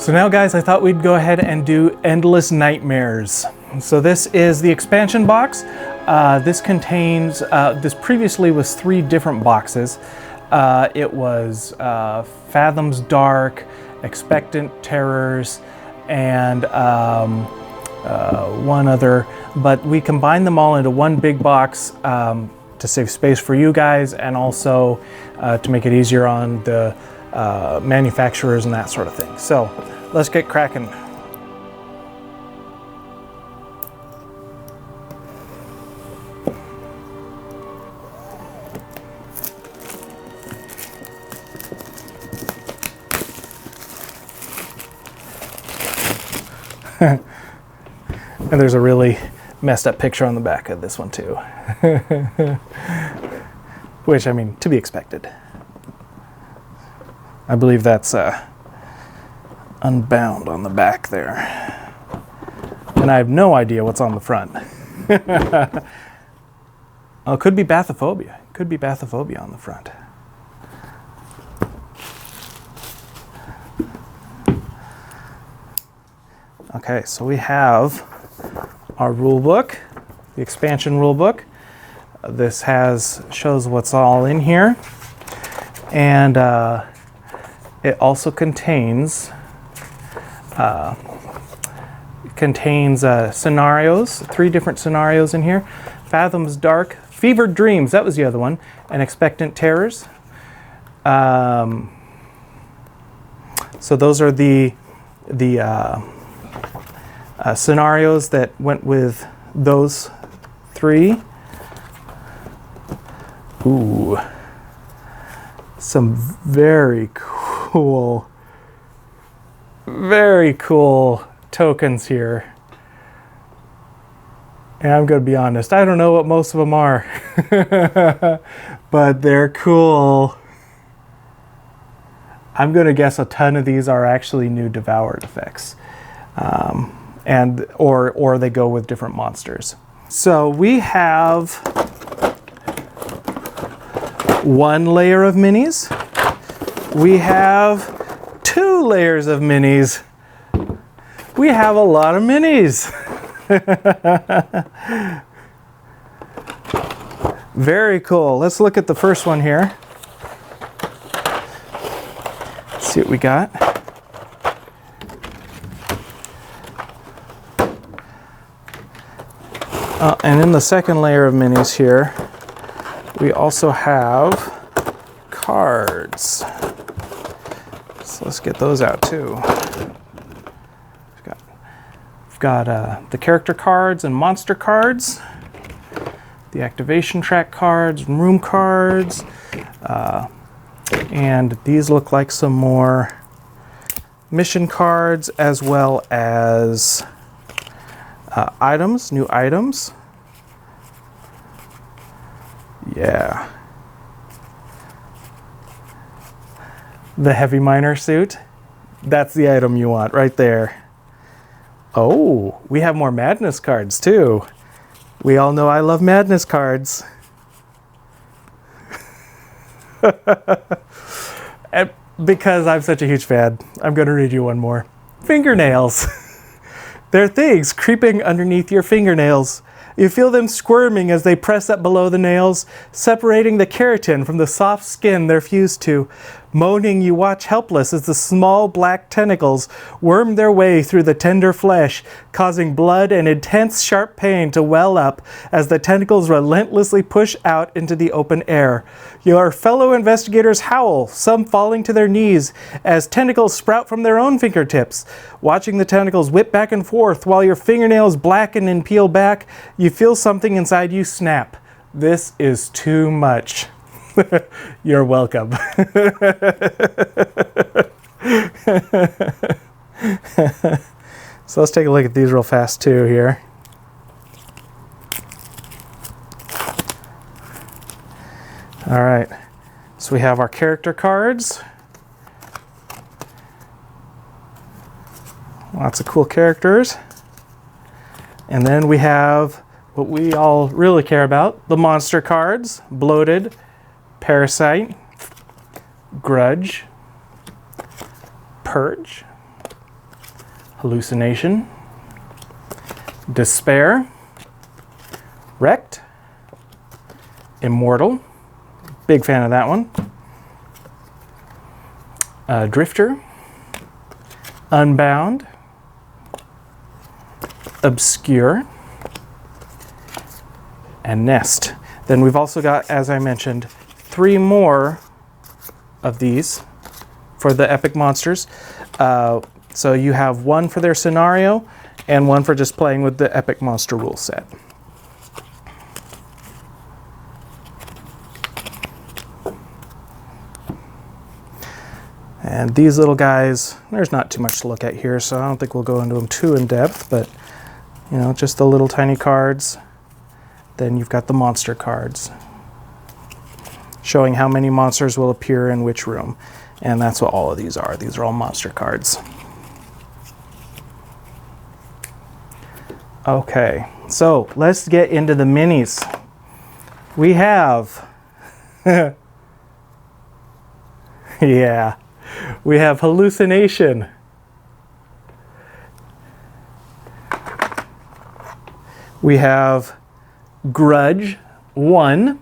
So now guys, I thought we'd go ahead and do Endless Nightmares. So this is the expansion box. This contains, this previously was 3 different boxes. It was Fathoms Dark, Expectant Terrors, and one other, but we combined them all into one big box to save space for you guys, and also to make it easier on the manufacturers and that sort of thing. So let's get cracking. And there's a really messed up picture on the back of this one too. Which, I mean, to be expected. I believe that's Unbound on the back there. And I have no idea what's on the front. Oh, it could be Bathophobia. Could be Bathophobia on the front. Okay, so we have our rule book, the expansion rule book. This shows what's all in here, and it also contains scenarios, 3 different scenarios in here. Fathoms Dark, Fevered Dreams, that was the other one, and Expectant Terrors. So those are the scenarios that went with those 3. Ooh, some very cool tokens here. And I'm going to be honest, I don't know what most of them are, but they're cool. I'm going to guess a ton of these are actually new Devoured effects. Or they go with different monsters. So we have 1 layer of minis. We have 2 layers of minis. We have a lot of minis. Very cool. Let's look at the first one here. Let's see what we got. And in the second layer of minis here, we also have cards. So let's get those out too. We've got the character cards and monster cards, the activation track cards, room cards, and these look like some more mission cards, as well as items, new items. Yeah. The heavy miner suit. That's the item you want right there. Oh, we have more madness cards too. We all know I love madness cards. And because I'm such a huge fan, I'm going to read you one more. Fingernails. They're things creeping underneath your fingernails. You feel them squirming as they press up below the nails, separating the keratin from the soft skin they're fused to. Moaning, you watch helpless as the small black tentacles worm their way through the tender flesh, causing blood and intense sharp pain to well up as the tentacles relentlessly push out into the open air. Your fellow investigators howl, some falling to their knees as tentacles sprout from their own fingertips. Watching the tentacles whip back and forth while your fingernails blacken and peel back, you feel something inside you snap. This is too much. You're welcome. So let's take a look at these real fast too here. All right, so we have our character cards. Lots of cool characters. And then we have what we all really care about, the monster cards. Bloated, Parasite, Grudge, Purge, Hallucination, Despair, Wrecked, Immortal, big fan of that one, Drifter, Unbound, Obscure, and Nest. Then we've also got, as I mentioned, 3 more of these for the epic monsters. So you have one for their scenario and one for just playing with the epic monster rule set. And these little guys, there's not too much to look at here, so I don't think we'll go into them too in depth, but you know, just the little tiny cards. Then you've got the monster cards, showing how many monsters will appear in which room. And that's what all of these are. These are all monster cards. Okay, so let's get into the minis. We have, yeah, we have Hallucination. We have Grudge 1.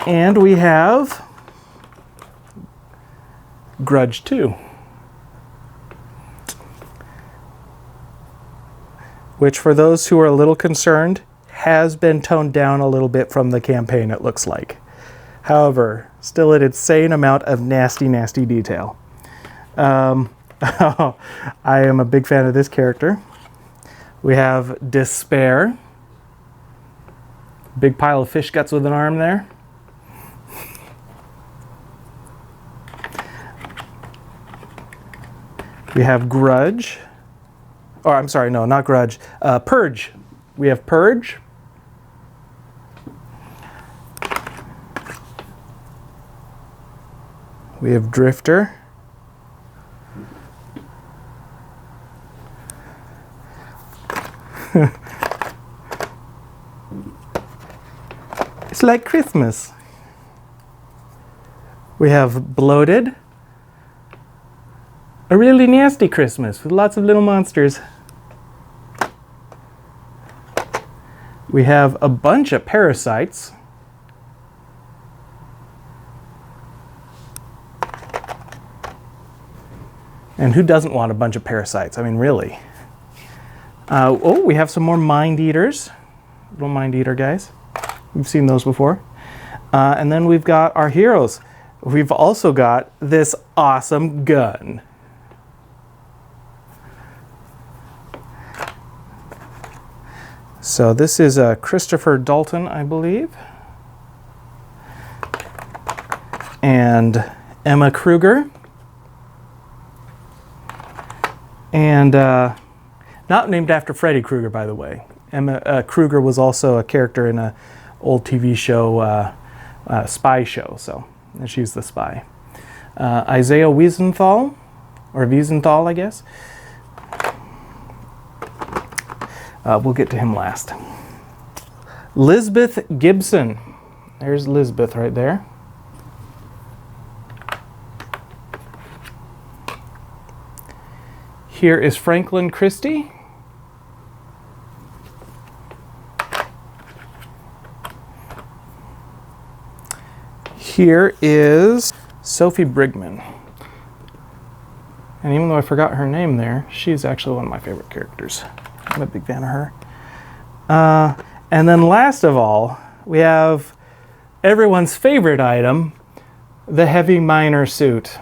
And we have Grudge 2. Which, for those who are a little concerned, has been toned down a little bit from the campaign, it looks like. However, still an insane amount of nasty, nasty detail. I am a big fan of this character. We have Despair. Big pile of fish guts with an arm there. We have Grudge. Oh, I'm sorry, no, not Grudge. Purge. We have Purge. We have Drifter. It's like Christmas. We have Bloated. A really nasty Christmas with lots of little monsters. We have a bunch of parasites. And who doesn't want a bunch of parasites? I mean, really. Oh, we have some more Mind Eaters. Little Mind Eater guys. We've seen those before. And then we've got our heroes. We've also got this awesome gun. So this is Christopher Dalton, I believe. And Emma Kruger. And not named after Freddy Krueger, by the way. Emma Kruger was also a character in an old TV show, spy show, so and she's the spy. Isaiah Wiesenthal, or Wiesenthal, I guess. We'll get to him last. Lisbeth Gibson. There's Lisbeth right there. Here is Franklin Christie. Here is Sophie Brigman. And even though I forgot her name there, she's actually one of my favorite characters. I'm a big fan of her. And then last of all, we have everyone's favorite item, the Heavy Miner suit.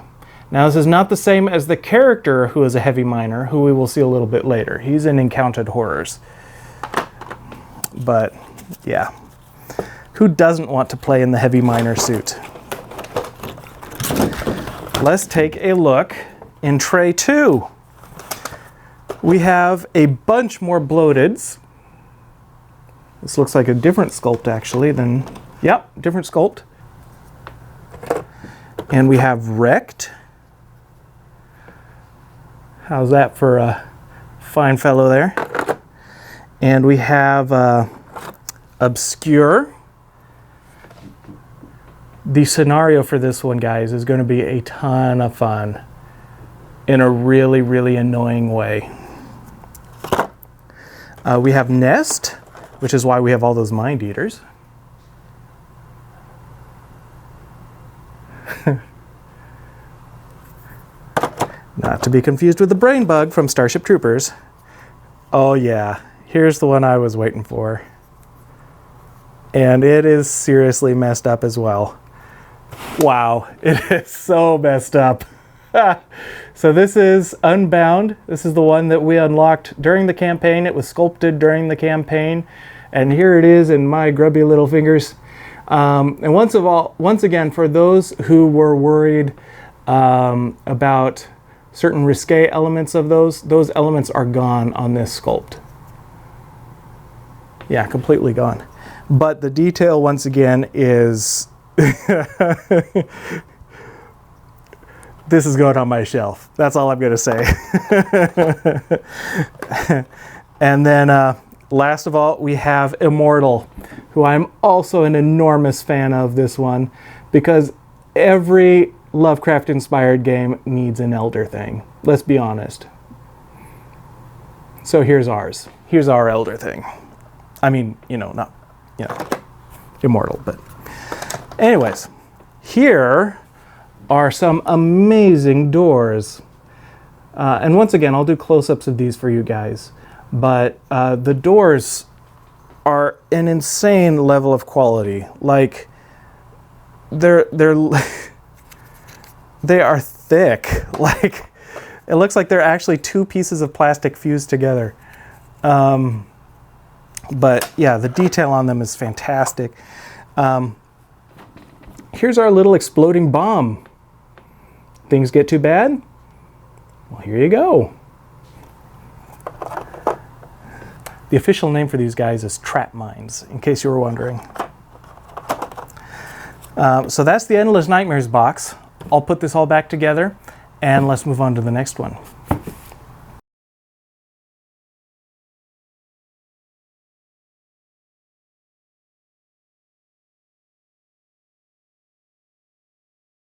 Now, this is not the same as the character who is a Heavy Miner, who we will see a little bit later. He's in Encountered Horrors. But, yeah. Who doesn't want to play in the Heavy Miner suit? Let's take a look in Tray 2. We have a bunch more Bloateds. This looks like a different sculpt, actually, than... Yep, different sculpt. And we have Wrecked. How's that for a fine fellow there? And we have Obscure. The scenario for this one, guys, is going to be a ton of fun. in a really, really annoying way. We have Nest, which is why we have all those Mind Eaters. Not to be confused with the Brain Bug from Starship Troopers. Oh yeah, here's the one I was waiting for. And it is seriously messed up as well. Wow, it is so messed up. So this is Unbound. This is the one that we unlocked during the campaign. It was sculpted during the campaign. And here it is in my grubby little fingers. And once again, for those who were worried about certain risque elements of those elements are gone on this sculpt. Yeah, completely gone. But the detail, once again, is... This is going on my shelf. That's all I'm going to say. And then last of all, we have Immortal, who I'm also an enormous fan of this one, because every Lovecraft-inspired game needs an Elder thing. Let's be honest. So here's ours. Here's our Elder thing. I mean, not, Immortal, but anyways, here are some amazing doors. And once again, I'll do close-ups of these for you guys. But the doors are an insane level of quality. Like, they are thick. Like, it looks like they're actually two pieces of plastic fused together. But yeah, the detail on them is fantastic. Here's our little exploding bomb. Things get too bad? Well, here you go. The official name for these guys is trap mines, in case you were wondering. So that's the Endless Nightmares box. I'll put this all back together, and let's move on to the next one.